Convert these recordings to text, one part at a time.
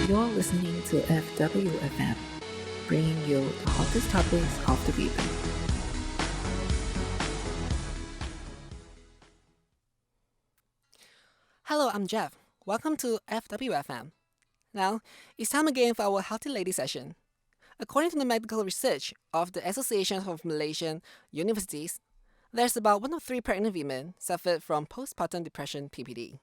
You're listening to FWFM, bringing you the hottest topics of the week. Hello, I'm Jeff. Welcome to FWFM. Now, it's time again for our Healthy Lady session. According to the medical research of the Association of Malaysian Universities, there's about 1 of 3 pregnant women suffered from postpartum depression (PPD).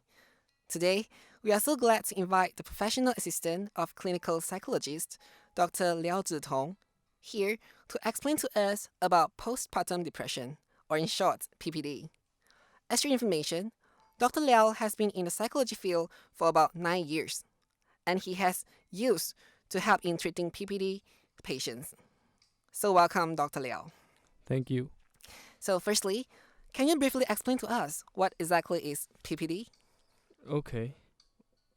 Today, we are so glad to invite the professional assistant of clinical psychologist, Dr. Liao Zhitong, here to explain to us about postpartum depression, or in short, PPD. As your information, Dr. Liao has been in the psychology field for about 9 years, and he has used to help in treating PPD patients. So welcome, Dr. Liao. Thank you. So firstly, can you briefly explain to us what exactly is PPD? Okay.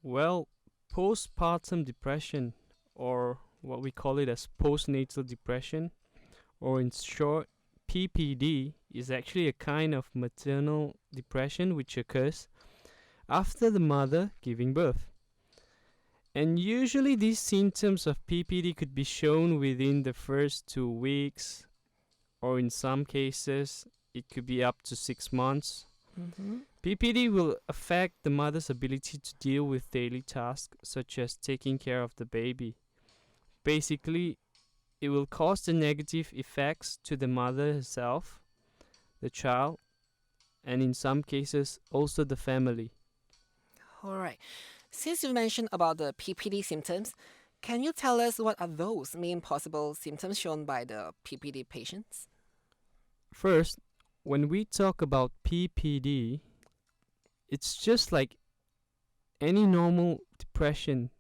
Well, postpartum depression, or what we call it as postnatal depression, or in short, PPD, is actually a kind of maternal depression which occurs after the mother giving birth. And usually these symptoms of PPD could be shown within the first 2 weeks, or in some cases, it could be up to 6 months. PPD will affect the mother's ability to deal with daily tasks such as taking care of the baby. Basically, it will cause the negative effects to the mother herself, the child, and in some cases also the family. Alright, since you mentioned about the PPD symptoms, can you tell us what are those main possible symptoms shown by the PPD patients? First, when we talk about PPD, it's just like any normal depression,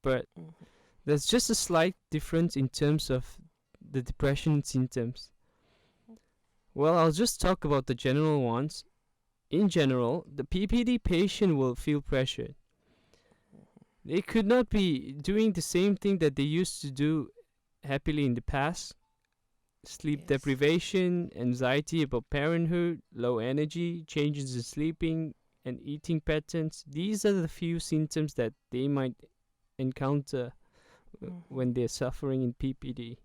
but there's just a slight difference in terms of the depression symptoms. Well, I'll just talk about the general ones. In general, the PPD patient will feel pressured. They could not be doing the same thing that they used to do happily in the past. Sleep deprivation, anxiety about parenthood, low energy, changes in sleeping and eating patterns. These are the few symptoms that they might encounter when they're suffering in PPD.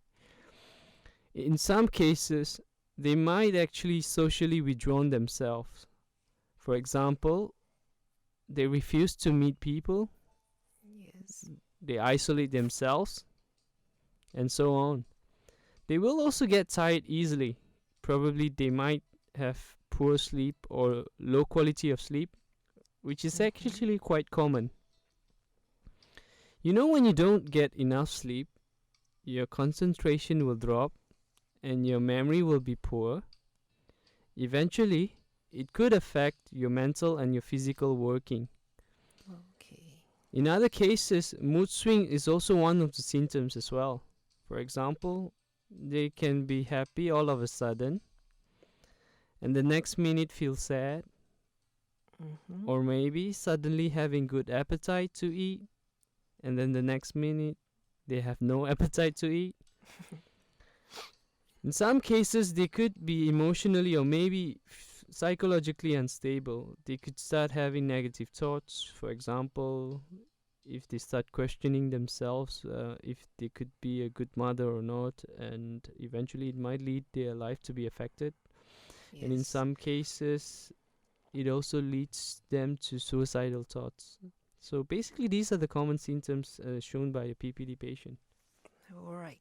In some cases, they might actually socially withdraw themselves. For example, they refuse to meet people, they isolate themselves, and so on. They will also get tired easily. Probably they might have poor sleep or low quality of sleep, which is actually quite common. You know, when you don't get enough sleep, your concentration will drop and your memory will be poor. Eventually, it could affect your mental and your physical working. Okay. In other cases, mood swing is also one of the symptoms as well. For example, they can be happy all of a sudden, and the next minute feel sad, or maybe suddenly having good appetite to eat, and then the next minute they have no appetite to eat. In some cases, they could be emotionally or maybe psychologically unstable. They could start having negative thoughts. For example, if they start questioning themselves if they could be a good mother or not, and eventually it might lead their life to be affected. And in some cases, it also leads them to suicidal thoughts. So basically, these are the common symptoms shown by a PPD patient. Alright.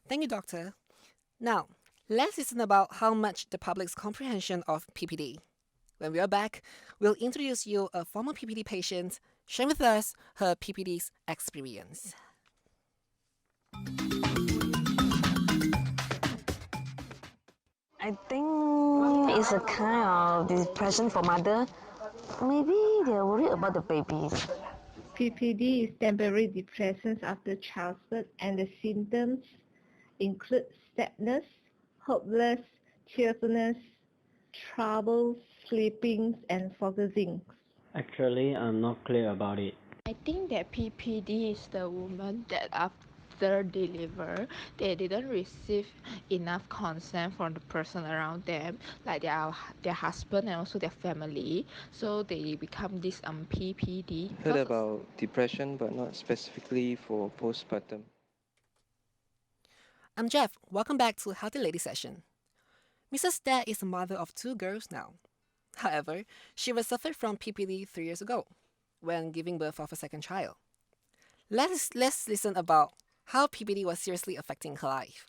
Thank you, doctor. Now, let's listen about how much the public's comprehension of PPD. When we are back, we'll introduce you a former PPD patient, sharing with us her PPD's experience. I think it's a kind of depression for mother. Maybe they're worried about the babies. PPD is temporary depression after childbirth, and the symptoms include sadness, hopeless, cheerfulness, trouble sleeping and focusing. Actually, I'm not clear about it. I think that PPD is the woman that are after deliver, they didn't receive enough consent from the person around them, like their husband and also their family. So they become this PPD. Heard about depression, but not specifically for postpartum. I'm Jeff. Welcome back to Healthy Lady Session. Mrs. Dad is a mother of two girls now. However, she was suffered from PPD 3 years ago when giving birth of a second child. Let's listen about how PPD was seriously affecting her life.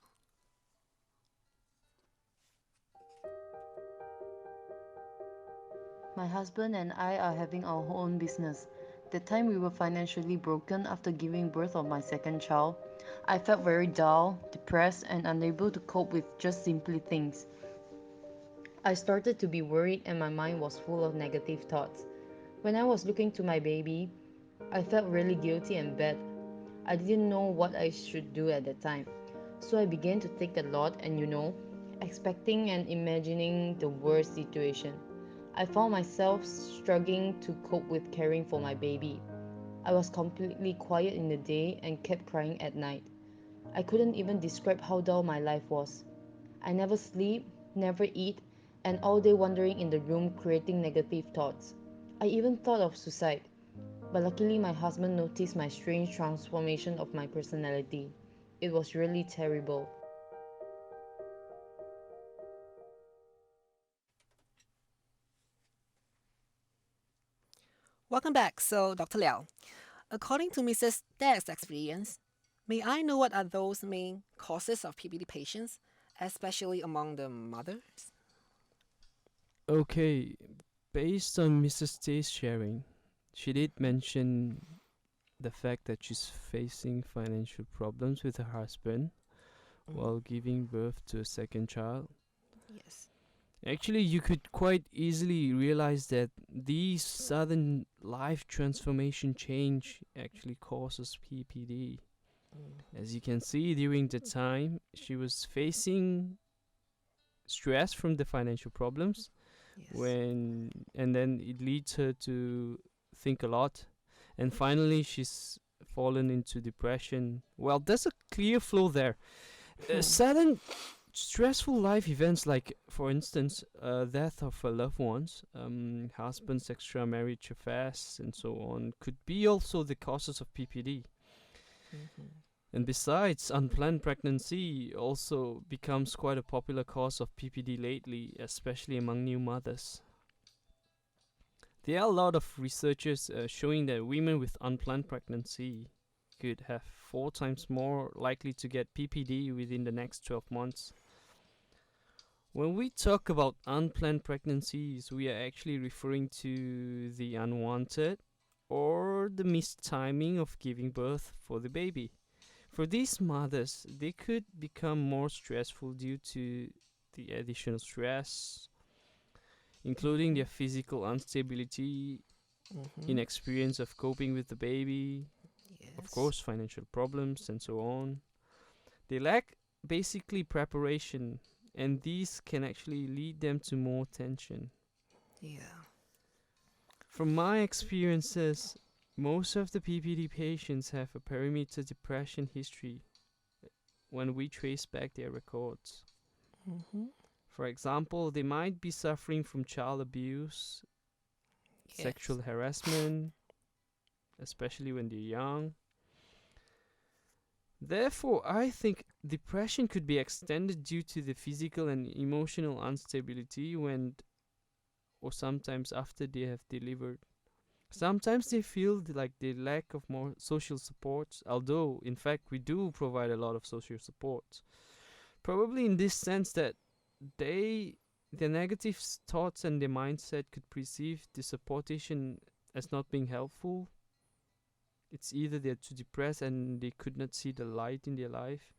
My husband and I are having our own business. The time we were financially broken after giving birth of my second child, I felt very dull, depressed, and unable to cope with just simply things. I started to be worried and my mind was full of negative thoughts. When I was looking to my baby, I felt really guilty and bad. I didn't know what I should do at that time. So I began to think a lot and expecting and imagining the worst situation. I found myself struggling to cope with caring for my baby. I was completely quiet in the day and kept crying at night. I couldn't even describe how dull my life was. I never sleep, never eat, and all day wandering in the room creating negative thoughts. I even thought of suicide. But luckily my husband noticed my strange transformation of my personality. It was really terrible. Welcome back. So, Dr. Liao, according to Mrs. Dad's experience, may I know what are those main causes of PPD patients, especially among the mothers? Okay, based on Mrs. T's sharing, she did mention the fact that she's facing financial problems with her husband while giving birth to a second child. Yes. Actually, you could quite easily realize that these sudden life transformation change actually causes PPD. As you can see, during the time, she was facing stress from the financial problems, Yes. and then it leads her to think a lot, and finally she's fallen into depression. Well, there's a clear flow there. Sudden stressful life events, like for instance death of loved ones, husband's extramarriage affairs and so on, could be also the causes of PPD. And besides, unplanned pregnancy also becomes quite a popular cause of PPD lately, especially among new mothers. There are a lot of researchers showing that women with unplanned pregnancy could have 4 times more likely to get PPD within the next 12 months. When we talk about unplanned pregnancies, we are actually referring to the unwanted or the missed timing of giving birth for the baby. For these mothers, they could become more stressful due to the additional stress, including their physical instability, inexperience of coping with the baby, of course, financial problems, and so on. They lack basically preparation, and these can actually lead them to more tension. Yeah. From my experiences, most of the PPD patients have a perimeter depression history when we trace back their records. For example, they might be suffering from child abuse, sexual harassment, especially when they're young. Therefore, I think depression could be extended due to the physical and emotional instability when or sometimes after they have delivered. Sometimes they feel like the lack of more social support, although in fact we do provide a lot of social support. Probably in this sense that their negative thoughts and their mindset could perceive the supportation as not being helpful. It's either they're too depressed and they could not see the light in their life.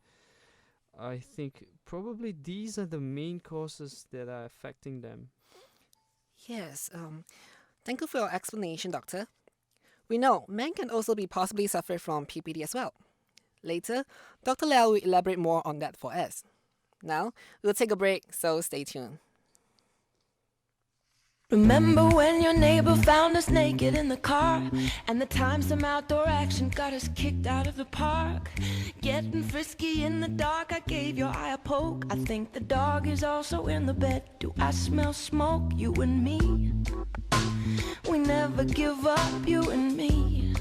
I think probably these are the main causes that are affecting them. Yes. Thank you for your explanation, doctor. We know men can also be possibly suffer from PPD as well. Later, Dr. Liao will elaborate more on that for us. Now, we'll take a break, so stay tuned. Remember when your neighbor found us naked in the car? And the time some outdoor action got us kicked out of the park? Getting frisky in the dark, I gave your eye a poke. I think the dog is also in the bed. Do I smell smoke, you and me? We never give up, you and me.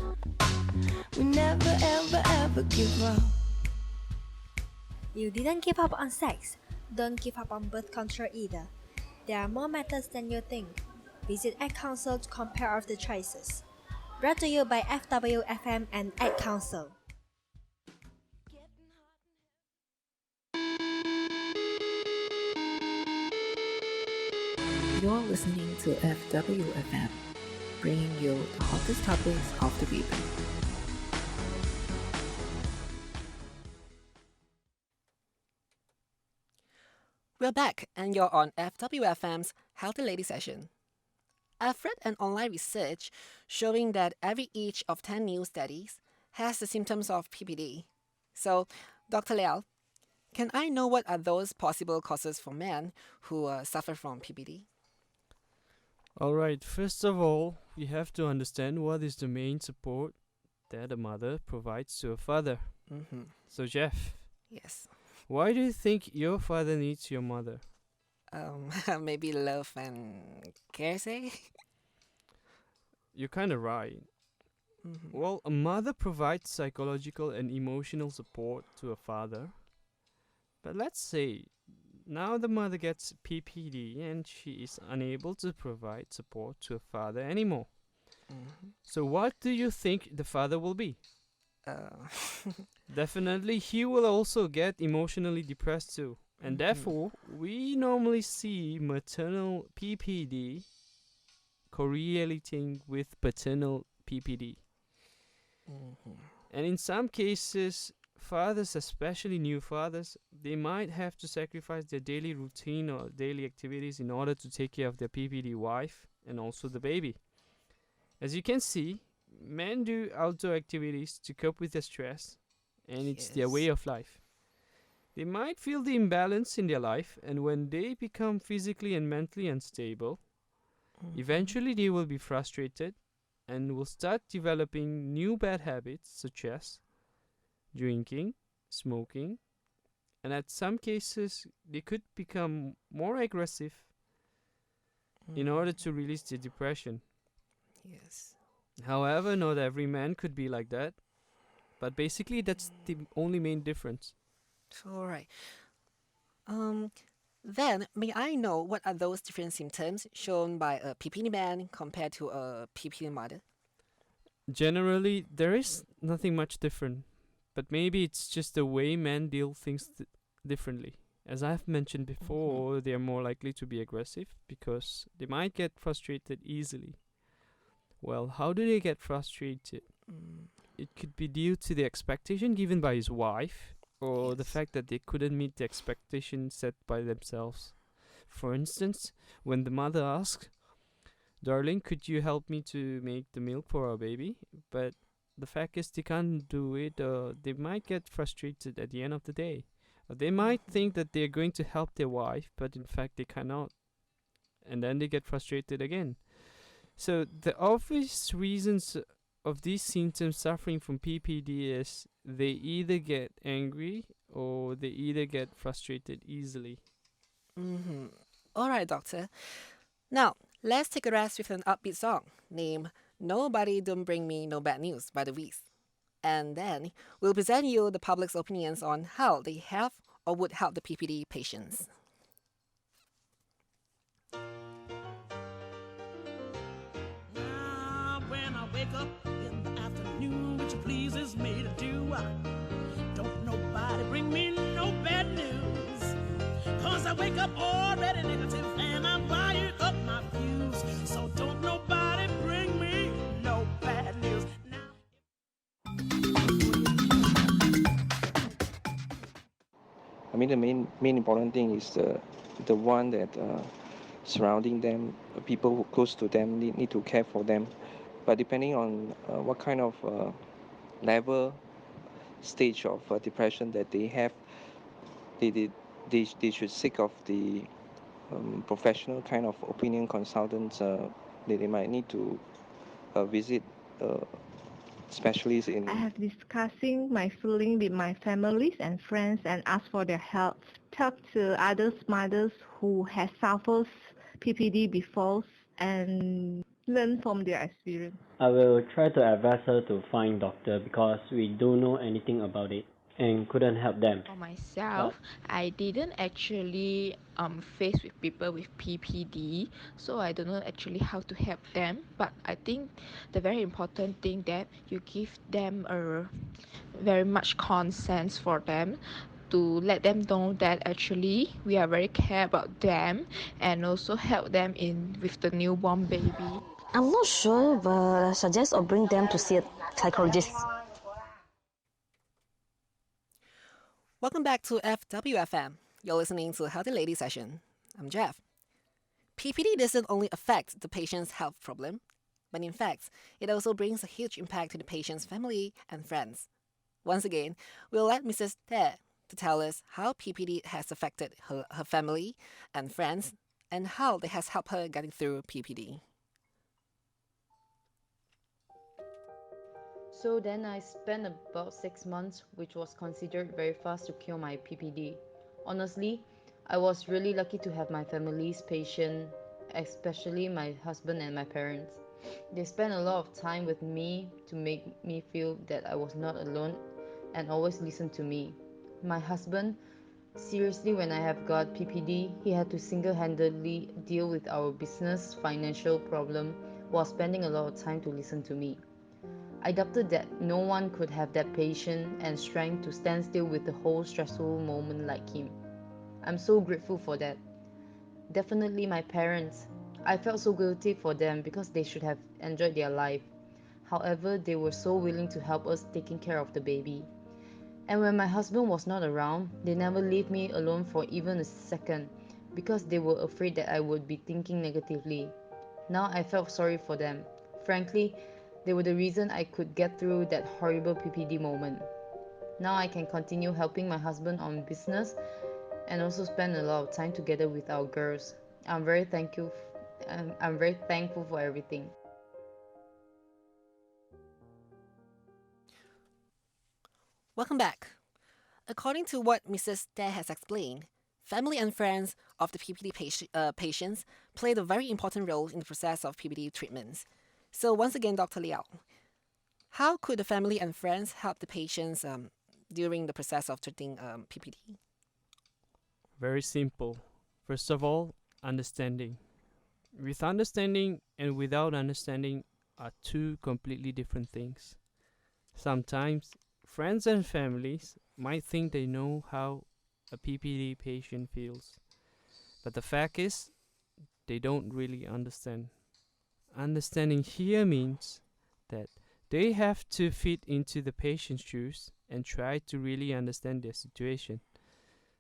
We never ever ever give up. You didn't give up on sex. Don't give up on birth control either. There are more methods than you think. Visit Ad Council to compare of the choices. Brought to you by FWFM and Ad Council. You're listening to FWFM, bringing you the hottest topics of the week. We're back, and you're on FWFM's Healthy Lady session. I've read an online research showing that every each of 10 new studies has the symptoms of PPD. So, Dr. Liao, can I know what are those possible causes for men who suffer from PPD? Alright, first of all, we have to understand what is the main support that a mother provides to a father. Mm-hmm. So, Jeff, Yes. why do you think your father needs your mother? Maybe love and care, say? You're kind of right. Mm-hmm. Well, a mother provides psychological and emotional support to a father. But let's say now the mother gets PPD and she is unable to provide support to a father anymore. Mm-hmm. So what do you think the father will be? Definitely he will also get emotionally depressed too. And therefore, we normally see maternal PPD correlating with paternal PPD. Mm-hmm. And in some cases, fathers, especially new fathers, they might have to sacrifice their daily routine or daily activities in order to take care of their PPD wife and also the baby. As you can see, men do outdoor activities to cope with their stress, and it's their way of life. They might feel the imbalance in their life, and when they become physically and mentally unstable, eventually they will be frustrated and will start developing new bad habits such as drinking, smoking, and at some cases they could become more aggressive in order to release the depression. Yes. However, not every man could be like that, but basically that's the only main difference. All right. Then, may I know what are those different symptoms shown by a PPD man compared to a PPD mother? Generally, there is nothing much different, but maybe it's just the way men deal things differently. As I've mentioned before, they are more likely to be aggressive because they might get frustrated easily. Well, how do they get frustrated? It could be due to the expectation given by his wife or the fact that they couldn't meet the expectation set by themselves. For instance, when the mother asks, "Darling, could you help me to make the milk for our baby?" But the fact is they can't do it, they might get frustrated at the end of the day. Or they might think that they're going to help their wife, but in fact they cannot. And then they get frustrated again. So the obvious reasons of these symptoms suffering from PPD is they either get angry or they either get frustrated easily. Mm-hmm. All right, doctor. Now, let's take a rest with an upbeat song named Nobody Don't Bring Me No Bad News by the Wees. And then we'll present you the public's opinions on how they have or would help the PPD patients. When I wake up in the afternoon, which pleases me to do, don't nobody bring me no bad news. 'Cause I wake up already negative and I'm wired up my views. So don't nobody bring me no bad news. I mean, the main important thing is the one that surrounding them, people who close to them need to care for them. But depending on what kind of level, stage of depression that they have, they should seek of the professional kind of opinion consultants, they might need to visit specialists I in. have discussing my feeling with my families and friends and ask for their help. Talk to others mothers who have suffered PPD before and learn from their experience. I will try to advise her to find doctor because we don't know anything about it and couldn't help them. For myself, I didn't actually face with people with PPD, so I don't know actually how to help them. But I think the very important thing that you give them a very much consent for them to let them know that actually we are very care about them and also help them in with the newborn baby. I'm not sure, but I suggest or bring them to see a psychologist. Welcome back to FWFM. You're listening to Healthy Lady Session. I'm Jeff. PPD doesn't only affect the patient's health problem, but in fact, it also brings a huge impact to the patient's family and friends. Once again, we'll let Mrs. Te to tell us how PPD has affected her family and friends and how it has helped her getting through PPD. So then I spent about 6 months, which was considered very fast to cure my PPD. Honestly, I was really lucky to have my family's patient, especially my husband and my parents. They spent a lot of time with me to make me feel that I was not alone and always listened to me. My husband, seriously, when I have got PPD, he had to single-handedly deal with our business financial problem while spending a lot of time to listen to me. I doubted that no one could have that patience and strength to stand still with the whole stressful moment like him. I'm so grateful for that. Definitely my parents. I felt so guilty for them because they should have enjoyed their life. However, they were so willing to help us taking care of the baby. And when my husband was not around, they never leave me alone for even a second because they were afraid that I would be thinking negatively. Now I felt sorry for them. Frankly, they were the reason I could get through that horrible PPD moment. Now I can continue helping my husband on business and also spend a lot of time together with our girls. I'm very thankful for everything. Welcome back. According to what Mrs. Te has explained, family and friends of the PPD patients played a very important role in the process of PPD treatments. So once again, Dr. Liao, how could the family and friends help the patients during the process of treating PPD? Very simple. First of all, understanding. With understanding and without understanding are two completely different things. Sometimes friends and families might think they know how a PPD patient feels, but the fact is they don't really understand. Understanding here means that they have to fit into the patient's shoes and try to really understand their situation.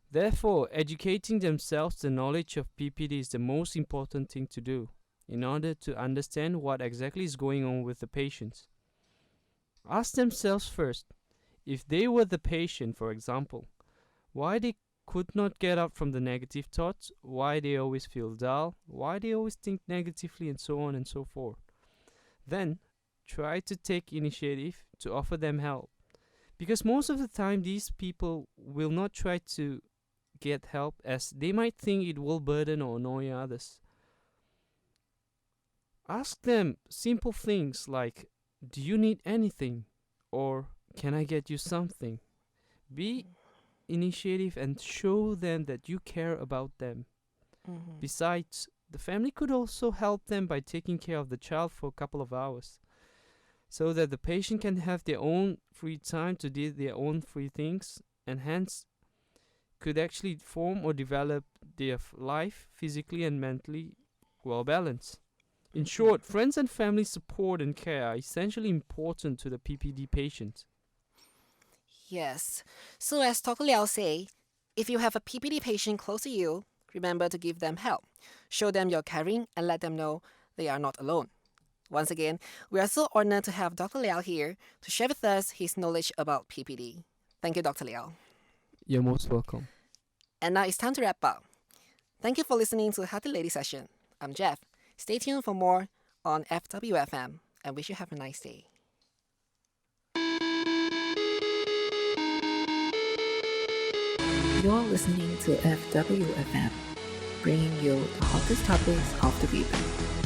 Therefore, educating themselves the knowledge of PPD is the most important thing to do in order to understand what exactly is going on with the patients. Ask themselves first, if they were the patient, for example, why they could not get up from the negative thoughts, why they always feel dull, why they always think negatively, and so on and so forth. Then, try to take initiative to offer them help. Because most of the time, these people will not try to get help as they might think it will burden or annoy others. Ask them simple things like, do you need anything? Or can I get you something? Be initiative and show them that you care about them. Mm-hmm. Besides, the family could also help them by taking care of the child for a couple of hours so that the patient can have their own free time to do their own free things and hence could actually form or develop their life physically and mentally well balanced. In short, friends and family support and care are essentially important to the PPD patient. Yes. So as Dr. Liao say, if you have a PPD patient close to you, remember to give them help. Show them you're caring and let them know they are not alone. Once again, we are so honored to have Dr. Liao here to share with us his knowledge about PPD. Thank you, Dr. Liao. You're most welcome. And now it's time to wrap up. Thank you for listening to Healthy Lady Session. I'm Jeff. Stay tuned for more on FWFM and wish you have a nice day. You're listening to FWFM, bringing you the hottest topics of the week.